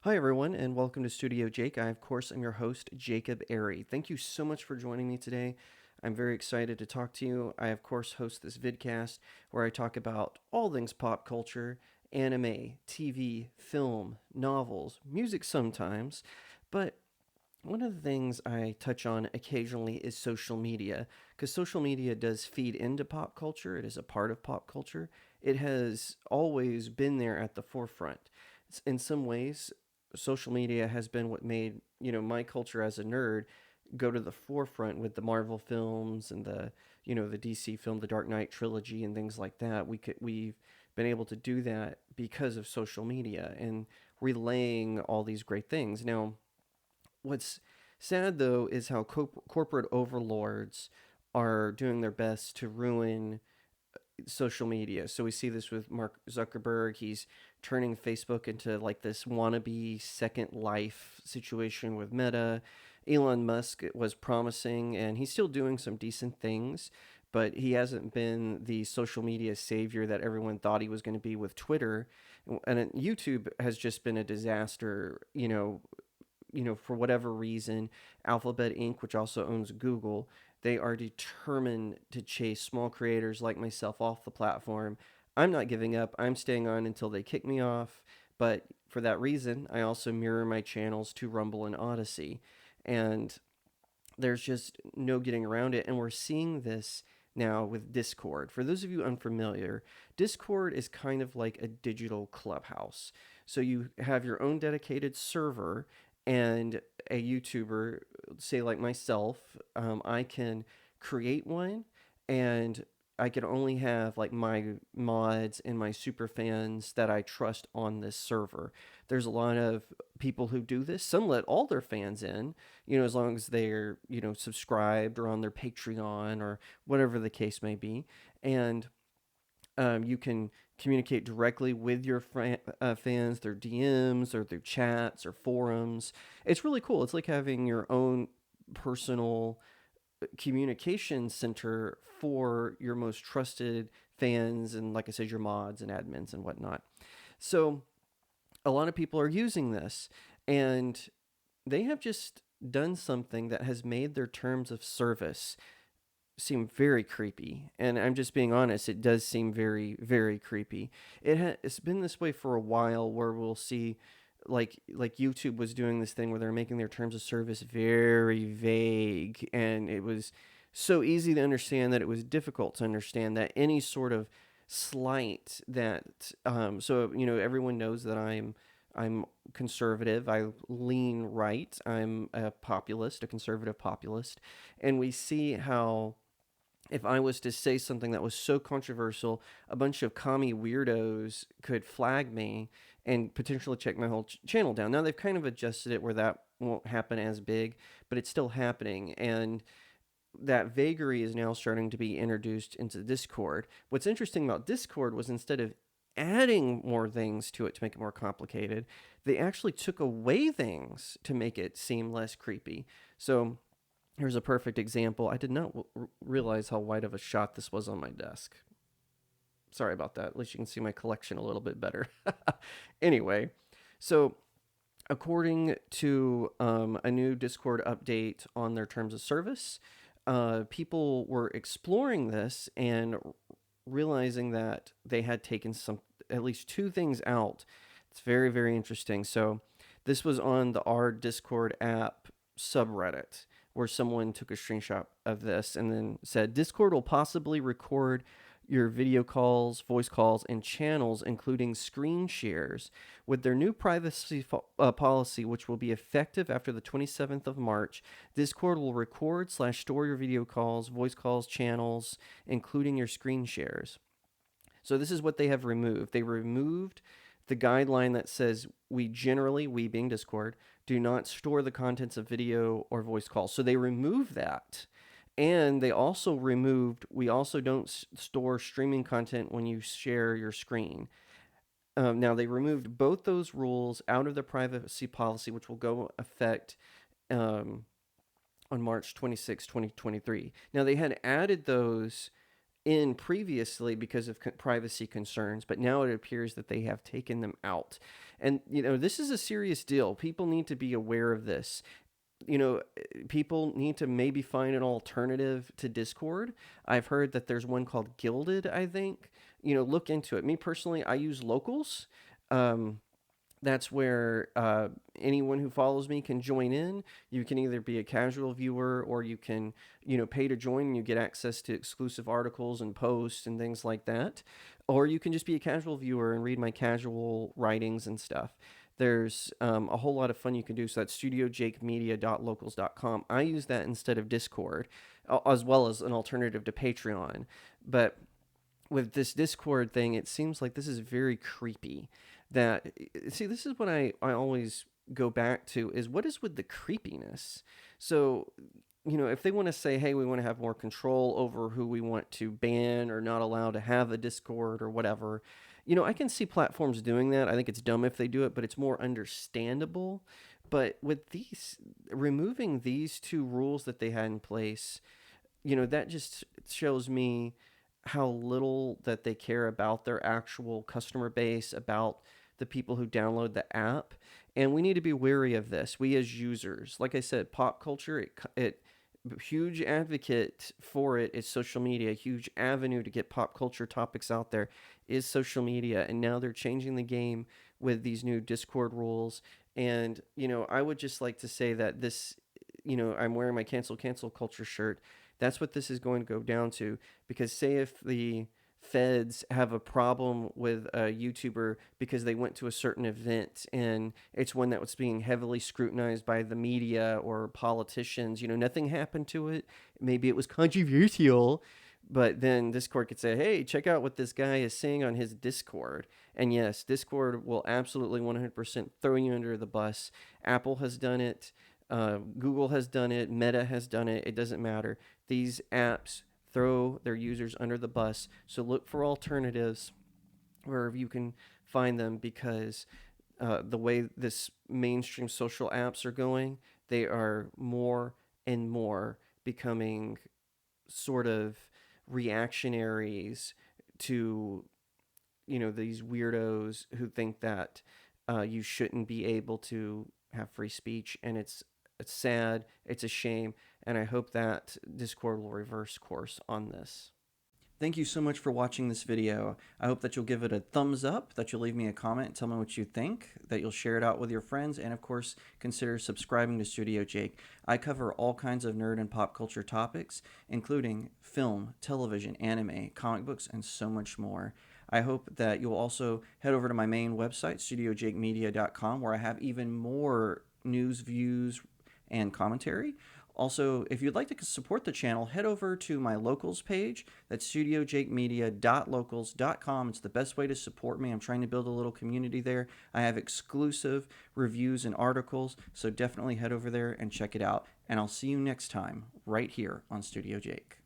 Hi, everyone, and welcome to StudioJake. I, of course, am your host, Jacob Airy. Thank you so much for joining me today. I'm very excited to talk to you. I, of course, host this vidcast where I talk about all things pop culture, anime, TV, film, novels, music sometimes, but one of the things I touch on occasionally is social media, because social media does feed into pop culture. It is a part of pop culture. It has always been there at the forefront. In some ways, social media has been what made, my culture as a nerd go to the forefront with the Marvel films and the DC film, the Dark Knight trilogy and things like that. We've been able to do that because of social media and relaying all these great things. Now, what's sad though is how corporate overlords are doing their best to ruin social media. So we see this with Mark Zuckerberg. He's turning Facebook into like this wannabe Second Life situation with Meta. Elon Musk was promising, and he's still doing some decent things, but he hasn't been the social media savior that everyone thought he was going to be with Twitter. And YouTube has just been a disaster, for whatever reason. Alphabet Inc., which also owns Google, they are determined to chase small creators like myself off the platform. I'm not giving up. I'm staying on until they kick me off. But for that reason, I also mirror my channels to Rumble and Odyssey. And there's just no getting around it. And we're seeing this now with Discord. For those of you unfamiliar, Discord is kind of like a digital clubhouse. So you have your own dedicated server, and a YouTuber, say like myself, I can create one, and I can only have like my mods and my super fans that I trust on this server. There's a lot of people who do this. Some let all their fans in, as long as they're, subscribed or on their Patreon or whatever the case may be. And you can communicate directly with your fans, their DMs or their chats or forums. It's really cool. It's like having your own personal communication center for your most trusted fans and, like I said, your mods and admins and whatnot. So a lot of people are using this, and they have just done something that has made their terms of service seem very creepy. And I'm just being honest, it does seem very, very creepy. It's been this way for a while, where we'll see like YouTube was doing this thing where they're making their terms of service very vague, and it was so easy to understand that it was difficult to understand that any sort of slight that everyone knows that I'm conservative. I lean right. I'm a populist, a conservative populist. And we see how if I was to say something that was so controversial, a bunch of commie weirdos could flag me and potentially check my whole channel down. Now they've kind of adjusted it where that won't happen as big, but it's still happening. And that vagary is now starting to be introduced into Discord. What's interesting about Discord was, instead of adding more things to it to make it more complicated, they actually took away things to make it seem less creepy. So here's a perfect example. I did not realize how wide of a shot this was on my desk. Sorry about that. At least you can see my collection a little bit better. Anyway, so according to a new Discord update on their terms of service, people were exploring this and realizing that they had taken at least two things out. It's very, very interesting. So this was on the R Discord app subreddit, where someone took a screenshot of this and then said, Discord will possibly record your video calls, voice calls, and channels, including screen shares. With their new privacy policy, which will be effective after the 27th of March, Discord will record/store your video calls, voice calls, channels, including your screen shares. So this is what they have removed. They removed the guideline that says we being Discord, do not store the contents of video or voice calls. So they removed that. And they also removed, we also don't store streaming content when you share your screen. Now, they removed both those rules out of the privacy policy, which will go effect on March 26, 2023. Now, they had added those in previously because of privacy concerns, but now it appears that they have taken them out. And, this is a serious deal. People need to be aware of this. People need to maybe find an alternative to Discord. I've heard that there's one called Gilded, I think. Look into it. Me personally, I use Locals. Um, that's where anyone who follows me can join in. You can either be a casual viewer or you can, pay to join and you get access to exclusive articles and posts and things like that. Or you can just be a casual viewer and read my casual writings and stuff. There's a whole lot of fun you can do. So that's studiojakemedia.locals.com. I use that instead of Discord, as well as an alternative to Patreon. But with this Discord thing, it seems like this is very creepy. That see, this is what I always go back to is what is with the creepiness. So, if they want to say, hey, we want to have more control over who we want to ban or not allow to have a Discord or whatever, I can see platforms doing that. I think it's dumb if they do it, but it's more understandable. But with these removing these two rules that they had in place, that just shows me how little that they care about their actual customer base, about the people who download the app. And we need to be wary of this. We as users, like I said, pop culture, it huge advocate for it is social media. A huge avenue to get pop culture topics out there is social media. And now they're changing the game with these new Discord rules. And, I would just like to say that this, I'm wearing my cancel culture shirt. That's what this is going to go down to. Because say if the feds have a problem with a YouTuber because they went to a certain event and it's one that was being heavily scrutinized by the media or politicians, nothing happened to it. Maybe it was controversial, but then Discord could say, hey, check out what this guy is saying on his Discord. And yes, Discord will absolutely 100% throw you under the bus. Apple has done it. Google has done it. Meta has done it. It doesn't matter. These apps throw their users under the bus. So look for alternatives wherever you can find them, because the way this mainstream social apps are going, they are more and more becoming sort of reactionaries to these weirdos who think that you shouldn't be able to have free speech. And it's sad, it's a shame, and I hope that Discord will reverse course on this. Thank you so much for watching this video. I hope that you'll give it a thumbs up, that you'll leave me a comment, tell me what you think, that you'll share it out with your friends, and of course, consider subscribing to StudioJake. I cover all kinds of nerd and pop culture topics, including film, television, anime, comic books, and so much more. I hope that you'll also head over to my main website, StudioJakeMedia.com, where I have even more news, views, and commentary. Also, if you'd like to support the channel, head over to my locals page. That's studiojakemedia.locals.com. It's the best way to support me. I'm trying to build a little community there. I have exclusive reviews and articles, so definitely head over there and check it out. And I'll see you next time, right here on Studio Jake.